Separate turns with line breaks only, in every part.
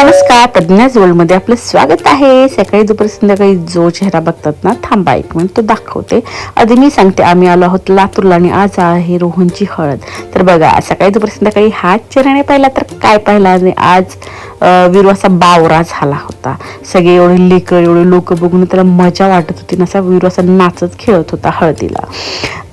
नमस्कार, प्रज्ञाज वर्ल्डमध्ये आपलं स्वागत आहे. सकाळी दुपारी संध्याकाळी जो चेहरा बघतात ना, थांबा एक मिनिट तो दाखवते. आधी मी सांगते, आम्ही आलो आहोत लातूरला आणि आज आहे रोहनची हळद. तर बघा, सकाळी दुपारी संध्याकाळी हाच चेहरा नाही पाहिला तर काय पाहिला. आणि आज विरूचा बावरा झाला होता. सगळे एवढे लेकर एवढे लोक बघून त्याला मजा वाटत होती ना. असा विरूचा नाचत खेळत होता हळदीला.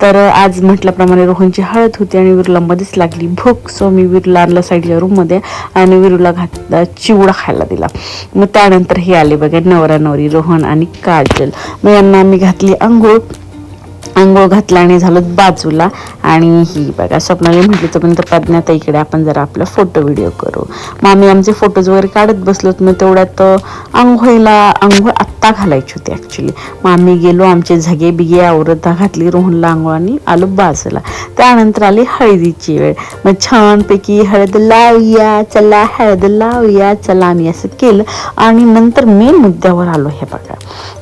तर आज म्हटल्याप्रमाणे रोहनची हळद होती आणि विरूला मध्येच लागली भूक. सो मी विरूला आणलं साईडच्या रूममध्ये आणि विरूला घातला चिवडा खायला दिला. मग त्यानंतर हे आले बघा नवरा नवरी रोहन आणि काजल. मग यांना मी घातली अंघोळ घातला आणि झालं बाजूला. आणि ही बघा स्वप्नाली म्हटली तोपर्यंत प्रज्ञाता इकडे आपण जरा आपला फोटो व्हिडिओ करू. मग आम्ही आमचे फोटोज वगैरे काढत बसलोत. मग तेवढ्यात आंघोळ आत्ता घालायची होती ॲक्च्युली. मग आम्ही गेलो, आमचे झगे बिगे आवरत घातली रोहनला आंघोळ आणि आलो बाजूला. त्यानंतर आली हळदीची वेळ. मग छानपैकी हळद लावूया चला, हळद लावूया चला, आम्ही असं केलं. आणि नंतर मेन मुद्द्यावर आलो. हे बघा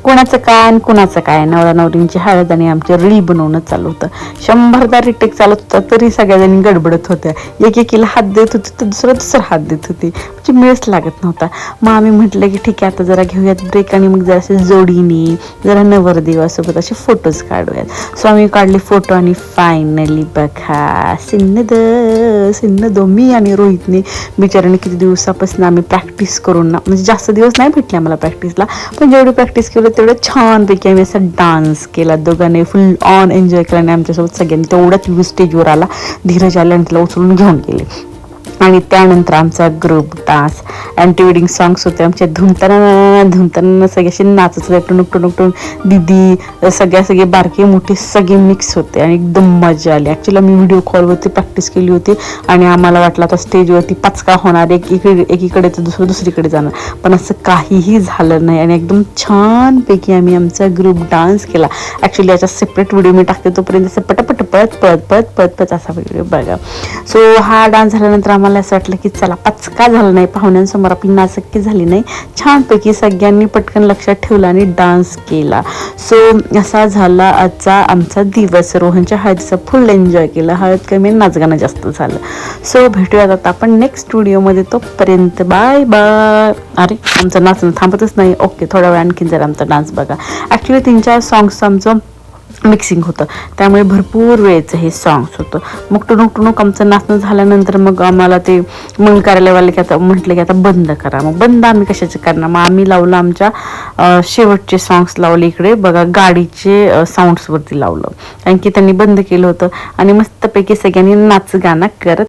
कोणाचं काय आणि कोणाचं काय. नवरा नवरींची हळद आणि आमचे रील बनवणं चालू होतं. 100दा रिटेक चालत होता तरी सगळ्याजणी गडबडत होत्या. एकेकीला हात देत होते तर दुसरा हात देत होते. म्हणजे मेळच लागत नव्हता. मग आम्ही म्हटलं की ठीक आहे, आता जरा घेऊयात ब्रेक आणि मग जरा असे जोडीने जरा नवरदेवासोबत असे फोटोज काढूयात. सो आम्ही काढले फोटो आणि फायनली बघा सिन्न दो मी आणि रोहितने बिचाराने किती दिवसापासून आम्ही प्रॅक्टिस करून ना, म्हणजे जास्त दिवस नाही भेटले आम्हाला प्रॅक्टिसला, पण जेवढी प्रॅक्टिस केलं तेवढं छानपैकी आम्ही असा डान्स केला. दोघांनी फुल ऑन एन्जॉय केला आणि आमच्यासोबत सगळ्यांनी तेवढ्याच स्टेजवर आला. धीरज आला आणि त्याला उचलून घेऊन गेले. आणि त्यानंतर आमचा group dance anti wedding songs होते आमच्या. धुमताना सगळे असे नाचत होते. टुणूक दिदी सगळे बारके मोठे सगळे मिक्स होते आणि एकदम मजा आली. ॲक्च्युली मी व्हिडिओ कॉलवरती प्रॅक्टिस केली होती आणि आम्हाला वाटलं आता स्टेजवरती पचका होणार, एकीकडे तर दुसरीकडे जाणार, पण असं काहीही झालं नाही. आणि एकदम छानपैकी आम्ही आमचा ग्रुप डान्स केला. ॲक्च्युली याचा सेपरेट व्हिडिओ मी टाकते, तोपर्यंत असं पटपट पळत असा व्हिडिओ बघा. सो हा डान्स झाल्यानंतर आम्हाला असं वाटलं की चला, पचका झाला नाही, पाहुण्यांसमोर आपली नाचक्की झाली नाही, छानपैकी सगळ्यांनी पटकन लक्षात ठेवलं आणि डान्स केला. सो असा झाला आजचा आमचा दिवस. रोहनच्या हळदीचा फुल एन्जॉय केला. हळद कमी, नाचगाणं जास्त झालं. सो भेटूयात आता आपण नेक्स्ट व्हिडिओमध्ये. तोपर्यंत बाय बाय. अरे आमचं नाचणं थांबतच नाही. ओके, थोड्या वेळ आणखीन जरा आमचा डान्स बघा. ॲक्च्युली 3-4 सॉंग्सचं आमचं मिक्सिंग होतं, त्यामुळे भरपूर वेळचं हे सॉंग्स होतं. मग टुणूक आमचं नाचणं झाल्यानंतर मग आम्हाला ते मंगल कार्यालयवाले की आता म्हटलं की आता बंद करा. मग बंद आम्ही कशाचे करणार. मग आम्ही लावलं आमच्या शेवटचे सॉंग्स लावले इकडे बघा, गाडीचे साऊंड्सवरती लावलं, कारण की त्यांनी बंद केलं होतं. आणि मस्तपैकी सगळ्यांनी नाच गाणं करत